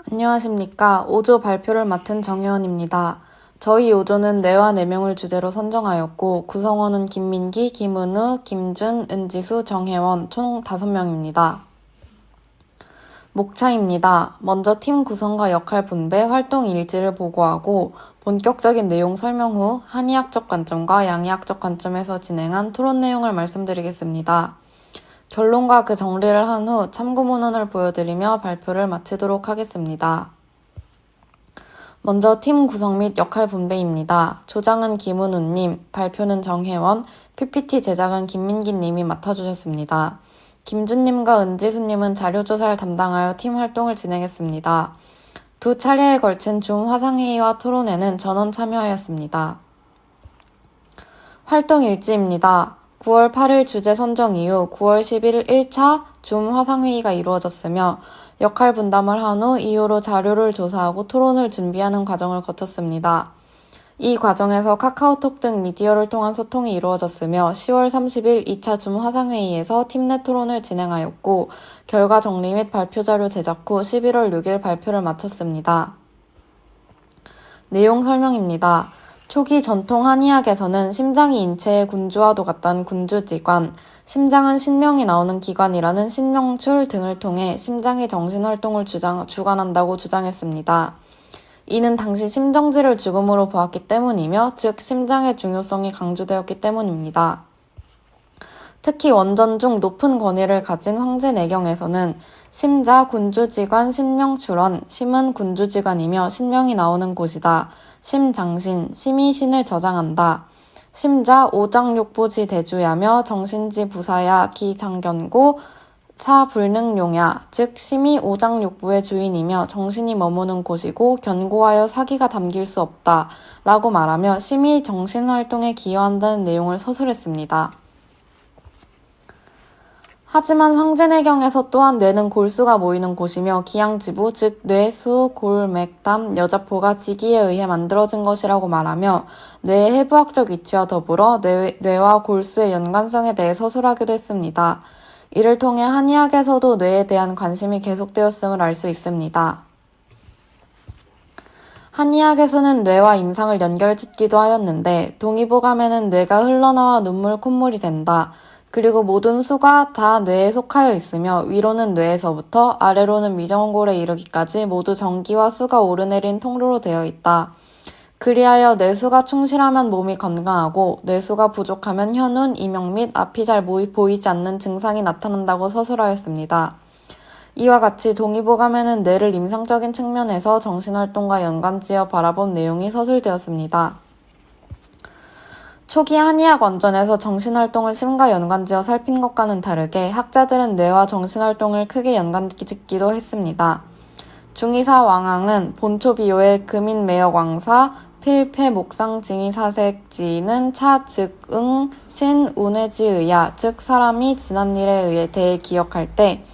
안녕하십니까. 5조 발표를 맡은 정혜원입니다. 저희 5조는 뇌와 내명을 주제로 선정하였고 구성원은 김민기, 김은우, 김준, 은지수, 정혜원 총 5명입니다. 목차입니다. 먼저 팀 구성과 역할 분배, 활동 일지를 보고하고 본격적인 내용 설명 후 한의학적 관점과 양의학적 관점에서 진행한 토론 내용을 말씀드리겠습니다. 결론과 그 정리를 한 후 참고문헌을 보여드리며 발표를 마치도록 하겠습니다. 먼저 팀 구성 및 역할 분배입니다. 조장은 김은우님, 발표는 정혜원, PPT 제작은 김민기님이 맡아주셨습니다. 김준님과 은지수님은 자료조사를 담당하여 팀 활동을 진행했습니다. 두 차례에 걸친 줌 화상회의와 토론회는 전원 참여하였습니다. 활동 일지입니다. 9월 8일 주제 선정 이후 9월 11일 1차 줌 화상회의가 이루어졌으며 역할 분담을 한 후 이후로 자료를 조사하고 토론을 준비하는 과정을 거쳤습니다. 이 과정에서 카카오톡 등 미디어를 통한 소통이 이루어졌으며 10월 30일 2차 줌 화상회의에서 팀 내 토론을 진행하였고 결과 정리 및 발표 자료 제작 후 11월 6일 발표를 마쳤습니다. 내용 설명입니다. 초기 전통 한의학에서는 심장이 인체의 군주와도 같다는 군주지관, 심장은 신명이 나오는 기관이라는 신명출 등을 통해 심장의 정신활동을 주관한다고 주장했습니다. 이는 당시 심정지를 죽음으로 보았기 때문이며 즉 심장의 중요성이 강조되었기 때문입니다. 특히 원전 중 높은 권위를 가진 황제내경에서는 심자 군주지관 신명출원, 심은 군주지관이며 신명이 나오는 곳이다. 심장신, 심이 신을 저장한다. 심자 오장육부지 대주야며 정신지 부사야 기장견고 사불능용야, 즉 심이 오장육부의 주인이며 정신이 머무는 곳이고 견고하여 사기가 담길 수 없다 라고 말하며 심이 정신활동에 기여한다는 내용을 서술했습니다. 하지만 황제내경에서 또한 뇌는 골수가 모이는 곳이며 기양지부, 즉 뇌, 수, 골, 맥, 담, 여자포가 지기에 의해 만들어진 것이라고 말하며 뇌의 해부학적 위치와 더불어 뇌와 골수의 연관성에 대해 서술하기도 했습니다. 이를 통해 한의학에서도 뇌에 대한 관심이 계속되었음을 알 수 있습니다. 한의학에서는 뇌와 임상을 연결짓기도 하였는데 동의보감에는 뇌가 흘러나와 눈물, 콧물이 된다. 그리고 모든 수가 다 뇌에 속하여 있으며 위로는 뇌에서부터 아래로는 미정골에 이르기까지 모두 전기와 수가 오르내린 통로로 되어 있다. 그리하여 뇌수가 충실하면 몸이 건강하고 뇌수가 부족하면 혀눈, 이명 및 앞이 잘 보이지 않는 증상이 나타난다고 서술하였습니다. 이와 같이 동의보감에는 뇌를 임상적인 측면에서 정신활동과 연관지어 바라본 내용이 서술되었습니다. 초기 한의학 원전에서 정신활동을 심과 연관지어 살핀 것과는 다르게 학자들은 뇌와 정신활동을 크게 연관짓기도 했습니다. 중의사 왕항은 본초비호의 금인매역왕사 필패목상징의사색지는 차, 즉, 응, 신, 운해지의야, 즉 사람이 지난 일에 대해 기억할 때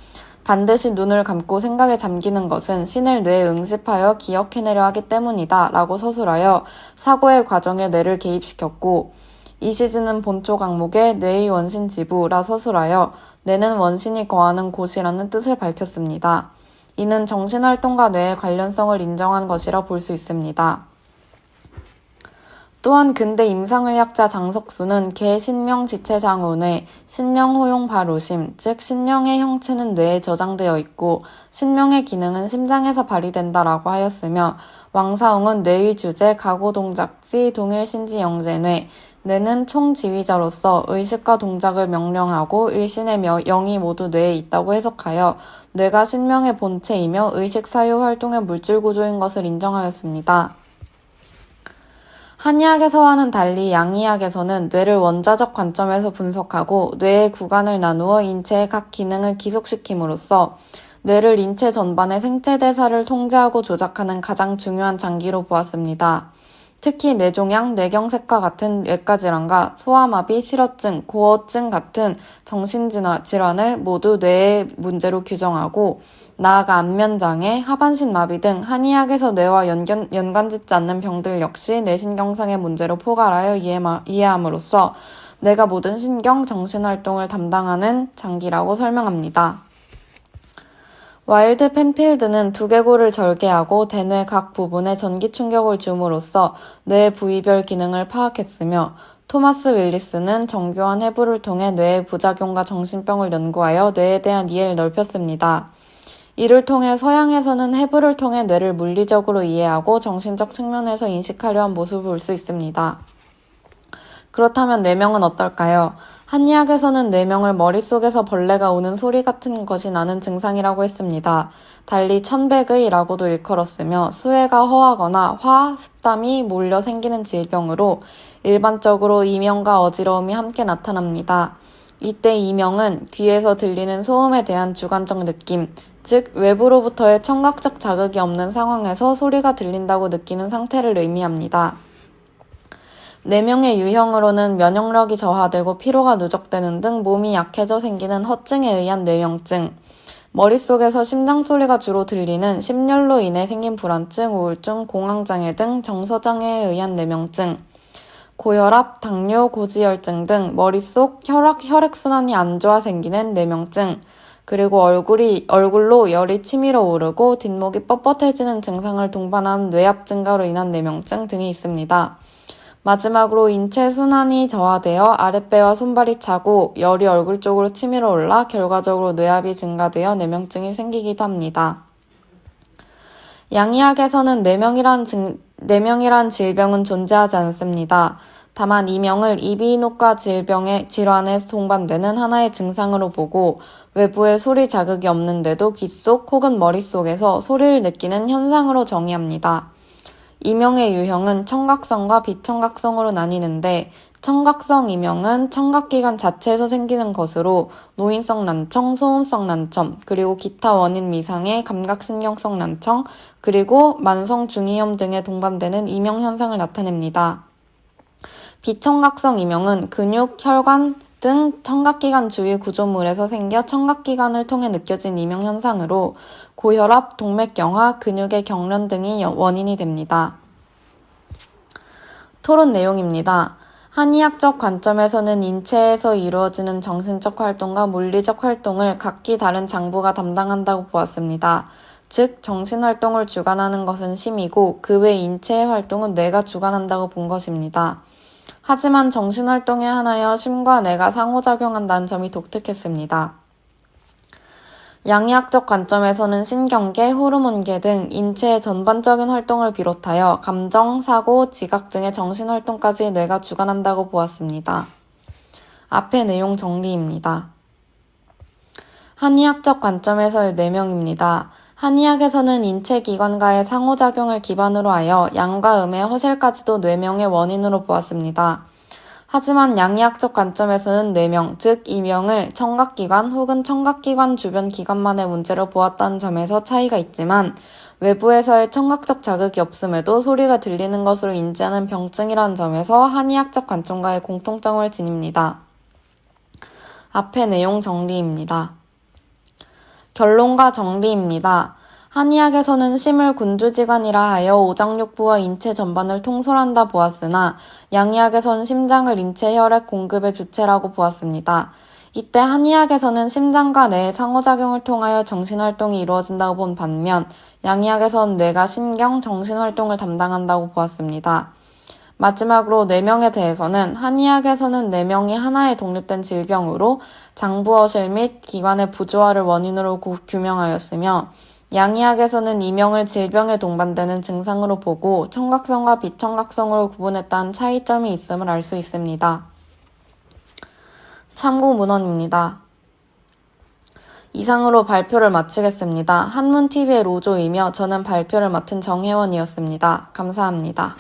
반드시 눈을 감고 생각에 잠기는 것은 신을 뇌에 응습하여 기억해내려 하기 때문이다 라고 서술하여 사고의 과정에 뇌를 개입시켰고 이 시즌은 본초 강목에 뇌의 원신 지부라 서술하여 뇌는 원신이 거하는 곳이라는 뜻을 밝혔습니다. 이는 정신활동과 뇌의 관련성을 인정한 것이라 볼 수 있습니다. 또한 근대 임상의학자 장석수는 개신명지체장운회, 신명호용발오심, 즉 신명의 형체는 뇌에 저장되어 있고 신명의 기능은 심장에서 발휘된다라고 하였으며 왕사웅은 뇌의 주제, 가고동작지, 동일신지영제뇌, 뇌는 총지휘자로서 의식과 동작을 명령하고 일신의 영이 모두 뇌에 있다고 해석하여 뇌가 신명의 본체이며 의식 사유 활동의 물질 구조인 것을 인정하였습니다. 한의학에서와는 달리 양의학에서는 뇌를 원자적 관점에서 분석하고 뇌의 구간을 나누어 인체의 각 기능을 기속시킴으로써 뇌를 인체 전반의 생체대사를 통제하고 조작하는 가장 중요한 장기로 보았습니다. 특히 뇌종양, 뇌경색과 같은 뇌과질환과 소아마비, 실어증, 고어증 같은 정신질환을 모두 뇌의 문제로 규정하고 나아가 안면장애, 하반신 마비 등 한의학에서 뇌와 연관짓지 않는 병들 역시 뇌신경상의 문제로 포괄하여 이해함으로써 뇌가 모든 신경, 정신활동을 담당하는 장기라고 설명합니다. 와일드 펜필드는 두개골을 절개하고 대뇌 각 부분에 전기 충격을 줌으로써 뇌 부위별 기능을 파악했으며 토마스 윌리스는 정교한 해부를 통해 뇌의 부작용과 정신병을 연구하여 뇌에 대한 이해를 넓혔습니다. 이를 통해 서양에서는 해부를 통해 뇌를 물리적으로 이해하고 정신적 측면에서 인식하려 한 모습을 볼 수 있습니다. 그렇다면 뇌명은 어떨까요? 한의학에서는 뇌명을 머릿속에서 벌레가 우는 소리 같은 것이 나는 증상이라고 했습니다. 달리 천백의라고도 일컬었으며 수해가 허하거나 화, 습담이 몰려 생기는 질병으로 일반적으로 이명과 어지러움이 함께 나타납니다. 이때 이명은 귀에서 들리는 소음에 대한 주관적 느낌, 즉 외부로부터의 청각적 자극이 없는 상황에서 소리가 들린다고 느끼는 상태를 의미합니다. 뇌명의 유형으로는 면역력이 저하되고 피로가 누적되는 등 몸이 약해져 생기는 허증에 의한 뇌명증, 머릿속에서 심장 소리가 주로 들리는 심열로 인해 생긴 불안증, 우울증, 공황장애 등 정서장애에 의한 뇌명증, 고혈압, 당뇨, 고지혈증 등 머릿속 혈액순환이 안 좋아 생기는 뇌명증, 그리고 얼굴로 열이 치밀어 오르고 뒷목이 뻣뻣해지는 증상을 동반한 뇌압 증가로 인한 뇌명증 등이 있습니다. 마지막으로 인체 순환이 저하되어 아랫배와 손발이 차고 열이 얼굴 쪽으로 치밀어 올라 결과적으로 뇌압이 증가되어 뇌명증이 생기기도 합니다. 양의학에서는 뇌명이란 질병은 존재하지 않습니다. 다만 이명을 이비인후과 질환에 동반되는 하나의 증상으로 보고 외부의 소리 자극이 없는데도 귀 속 혹은 머릿속에서 소리를 느끼는 현상으로 정의합니다. 이명의 유형은 청각성과 비청각성으로 나뉘는데 청각성 이명은 청각기관 자체에서 생기는 것으로 노인성 난청, 소음성 난청, 그리고 기타 원인 미상의 감각신경성 난청, 그리고 만성 중이염 등에 동반되는 이명 현상을 나타냅니다. 비청각성 이명은 근육, 혈관 등 청각기관 주위 구조물에서 생겨 청각기관을 통해 느껴진 이명 현상으로 고혈압, 동맥경화, 근육의 경련 등이 원인이 됩니다. 토론 내용입니다. 한의학적 관점에서는 인체에서 이루어지는 정신적 활동과 물리적 활동을 각기 다른 장부가 담당한다고 보았습니다. 즉, 정신활동을 주관하는 것은 심이고 그 외 인체의 활동은 뇌가 주관한다고 본 것입니다. 하지만 정신활동에 한하여 심과 뇌가 상호작용한다는 점이 독특했습니다. 양의학적 관점에서는 신경계, 호르몬계 등 인체의 전반적인 활동을 비롯하여 감정, 사고, 지각 등의 정신활동까지 뇌가 주관한다고 보았습니다. 앞의 내용 정리입니다. 한의학적 관점에서의 뇌명입니다. 한의학에서는 인체 기관과의 상호작용을 기반으로 하여 양과 음의 허실까지도 뇌명의 원인으로 보았습니다. 하지만 양의학적 관점에서는 뇌명, 즉 이명을 청각기관 혹은 청각기관 주변 기관만의 문제로 보았다는 점에서 차이가 있지만 외부에서의 청각적 자극이 없음에도 소리가 들리는 것으로 인지하는 병증이라는 점에서 한의학적 관점과의 공통점을 지닙니다. 앞의 내용 정리입니다. 결론과 정리입니다. 한의학에서는 심을 군주지관이라 하여 오장육부와 인체 전반을 통솔한다 보았으나 양의학에서는 심장을 인체 혈액 공급의 주체라고 보았습니다. 이때 한의학에서는 심장과 뇌의 상호작용을 통하여 정신활동이 이루어진다고 본 반면 양의학에서는 뇌가 신경, 정신활동을 담당한다고 보았습니다. 마지막으로 뇌명에 대해서는 한의학에서는 뇌명이 하나의 독립된 질병으로 장부허실 및 기관의 부조화를 원인으로 규명하였으며 양의학에서는 이명을 질병에 동반되는 증상으로 보고 청각성과 비청각성으로 구분했다는 차이점이 있음을 알 수 있습니다. 참고 문헌입니다. 이상으로 발표를 마치겠습니다. 한문TV의 로조이며 저는 발표를 맡은 정혜원이었습니다. 감사합니다.